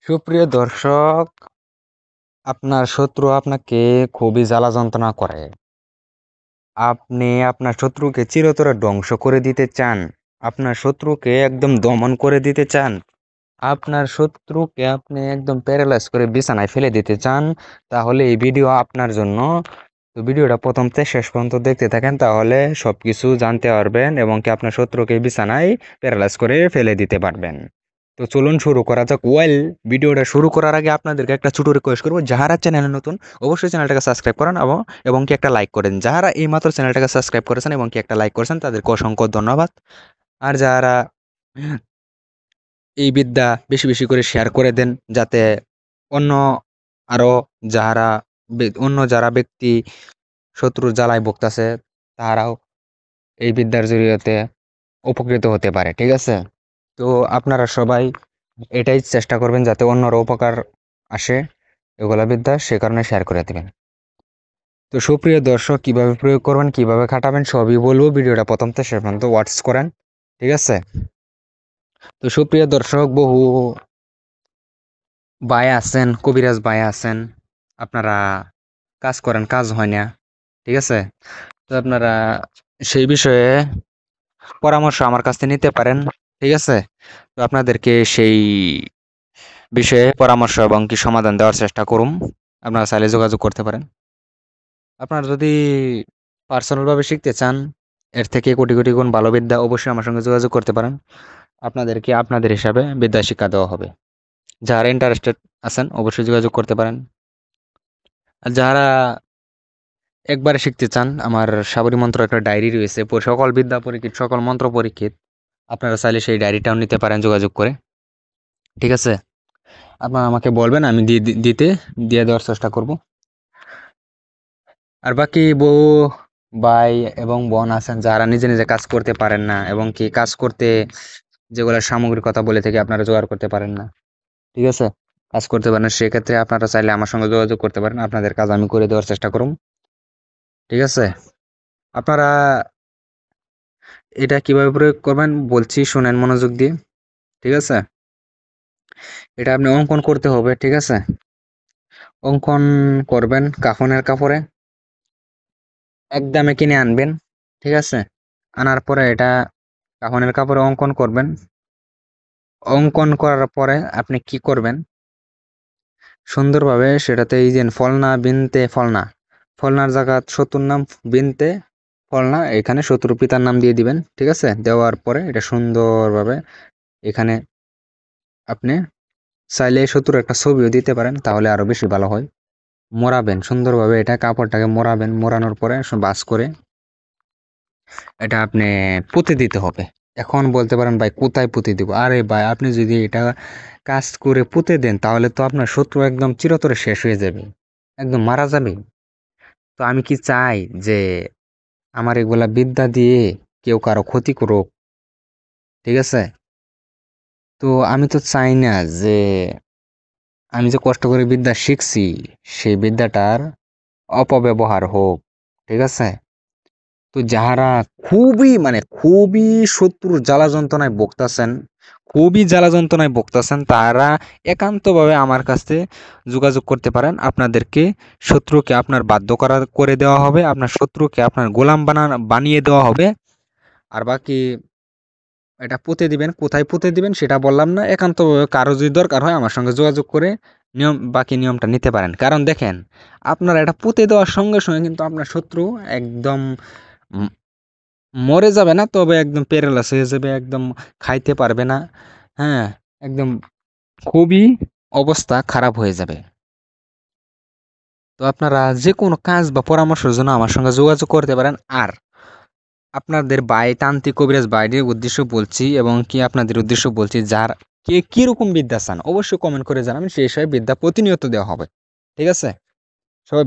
সুপ্রিয় দর্শক, আপনার শত্রু আপনাকে খুবই জ্বালা যন্ত্রণা করে। আপনি আপনার শত্রুকে চিরতরে ধ্বংস করে দিতে চান। আপনার শত্রুকে একদম দমন করে দিতে চান। আপনার শত্রুকে আপনি একদম প্যারালাইজ করে বিছানায় ফেলে দিতে চান। তাহলে এই ভিডিও আপনার জন্য। তো ভিডিওটা প্রথম থেকে শেষ পর্যন্ত দেখতে থাকেন, তাহলে সবকিছু জানতে পারবেন এবং কি আপনার শত্রুকে বিছানায় প্যারালাইজ করে ফেলে দিতে পারবেন। তো চলুন শুরু করা যাক। ভিডিওটা শুরু করার আগে আপনাদেরকে একটা ছোট রিকোয়েস্ট করবো, যারা চ্যানেলে নতুন অবশ্যই চ্যানেলটাকে সাবস্ক্রাইব করেন এবং কি একটা লাইক করেন। যারা এইমাত্র চ্যানেলটাকে সাবস্ক্রাইব করেছেন এবং কি একটা লাইক করেছেন তাদেরকে অসংখ্য ধন্যবাদ। আর যারা এই বিদ্যা বেশি বেশি করে শেয়ার করে দেন, যাতে অন্য আরো যারা ব্যক্তি শত্রুর জ্বালায় ভুগতাছে তারাও এই বিদ্যার জরিয়তে উপকৃত হতে পারে। ঠিক আছে? তো আপনারা সবাই এটাই চেষ্টা করবেন যাতে অন্যরা উপকার আসে এগুলা বিদ্যা, সে কারণে শেয়ার করে দেবেন। তো সুপ্রিয় দর্শক, কিভাবে প্রয়োগ করবেন, কিভাবে খাটাবেন সবই বলবো। ভিডিওটা প্রথম থেকে শেষ পর্যন্ত ওয়াচ করেন। ঠিক আছে? তো সুপ্রিয় দর্শক, বহু ভাই আছেন, কবিরাজ ভাই আছেন, আপনারা কাজ করেন, কাজ হয় না। ঠিক আছে? তো আপনারা সেই বিষয়ে পরামর্শ আমার কাছ থেকে নিতে পারেন। ঠিক আছে? তো আপনাদেরকে সেই বিষয়ে পরামর্শ এবং কি সমাধান দেওয়ার চেষ্টা করুম। আপনারা চাইলে যোগাযোগ করতে পারেন। আপনারা যদি পার্সোনাল ভাবে শিখতে চান এর থেকে কোটি কোটি গুণ ভালো বিদ্যা, অবশ্যই আমার সঙ্গে যোগাযোগ করতে পারেন। আপনাদেরকে আপনাদের হিসাবে বিদ্যা শিক্ষা দেওয়া হবে। যারা ইন্টারেস্টেড আছেন অবশ্যই যোগাযোগ করতে পারেন। আর যারা একবারে শিখতে চান, আমার সাবরী মন্ত্র একটা ডায়েরি রয়েছে, সকল বিদ্যা পরীক্ষিত, সকল মন্ত্র পরীক্ষিত। আপনারা চাইলে সেই ডায়েরিটাও নিতে পারেন যোগাযোগ করে। ঠিক আছে? আপনারা আমাকে বলবেন, আমি দিয়ে দেওয়ার চেষ্টা করব। আর বাকি বউ ভাই এবং বোন আছেন যারা নিজে নিজে কাজ করতে পারেন না এবং কি কাজ করতে যেগুলো সামগ্রিক কথা বলে থেকে আপনারা জোগাড় করতে পারেন না। ঠিক আছে? কাজ করতে পারেন, সেক্ষেত্রে আপনারা চাইলে আমার সঙ্গে যোগাযোগ করতে পারেন। আপনাদের কাজ আমি করে দেওয়ার চেষ্টা করুন। ঠিক আছে? আপনারা এটা কিভাবে প্রয়োগ করবেন বলছি, শুনেন মনোযোগ দিয়ে। ঠিক আছে? এটা আপনি অঙ্কন করতে হবে। ঠিক আছে? অঙ্কন করবেন কাফনের কাপড়ে, একদমে কিনে আনবেন। ঠিক আছে? আনার পরে এটা কাফনের কাপড়ে অঙ্কন করবেন। অঙ্কন করার পরে আপনি কি করবেন, সুন্দরভাবে সেটাতে এই যে ফলনার জায়গা শত্রুর নাম, বিনতে ফলনা, এখানে শত্রু পিতার নাম দিয়ে দিবেন। ঠিক আছে? দেওয়ার পরে এটা সুন্দরভাবে এখানে আপনি চাইলে শত্রুর একটা ছবিও দিতে পারেন, তাহলে আরো বেশি ভালো হয়। মোড়াবেন সুন্দরভাবে, এটা কাপড়টাকে মোড়াবেন। মোড়ানোর পরে বাস করে এটা আপনি পুঁতে দিতে হবে। এখন বলতে পারেন, ভাই কোথায় পুঁতে দিব? আরে ভাই, আপনি যদি এটা কাজ করে পুঁতে দেন তাহলে তো আপনার শত্রু একদম চিরতরে শেষ হয়ে যাবে, একদম মারা যাবে। তো আমি কি চাই যে আমার এগুলা বিদ্যা দিয়ে কেউ কারো ক্ষতি করুক? ঠিক আছে? তো আমি তো চাই না যে আমি যে কষ্ট করে বিদ্যা শিখছি সেই বিদ্যাটার অপব্যবহার হোক। ঠিক আছে? তো যাহারা খুবই শত্রুর জ্বালা যন্ত্রণায় ভুগতাছেন, তারা একান্তভাবে আমার কাছে যোগাযোগ করতে পারেন। আপনাদেরকে শত্রুকে আপনার করে দেওয়া হবে, আপনার শত্রুকে আপনার গোলাম বানিয়ে দেওয়া হবে। আর বাকি এটা পুঁতে দিবেন, কোথায় পুঁতে দিবেন সেটা বললাম না। একান্তভাবে কারো যদি দরকার হয় আমার সঙ্গে যোগাযোগ করে বাকি নিয়মটা নিতে পারেন। কারণ দেখেন, আপনারা এটা পুঁতে দেওয়ার সঙ্গে সঙ্গে কিন্তু আপনার শত্রু একদম মরে যাবে না, তবে একদম প্যারালাইস হয়ে যাবে, একদম খাইতে পারবে না। হ্যাঁ, একদম খুবই অবস্থা খারাপ হয়ে যাবে। তো আপনারা যে কোনো কাজ বা পরামর্শের জন্য আমার সঙ্গে যোগাযোগ করতে পারেন। আর আপনাদের তান্ত্রিক কবিরাজ বাইরের উদ্দেশ্য বলছি এবং কি আপনাদের উদ্দেশ্য বলছি, যার কে কিরকম বিদ্যা চান অবশ্যই কমেন্ট করে জানাবেন, সেই হিসাবে বিদ্যা প্রতিনিয়ত দেওয়া হবে। ঠিক আছে? সবাই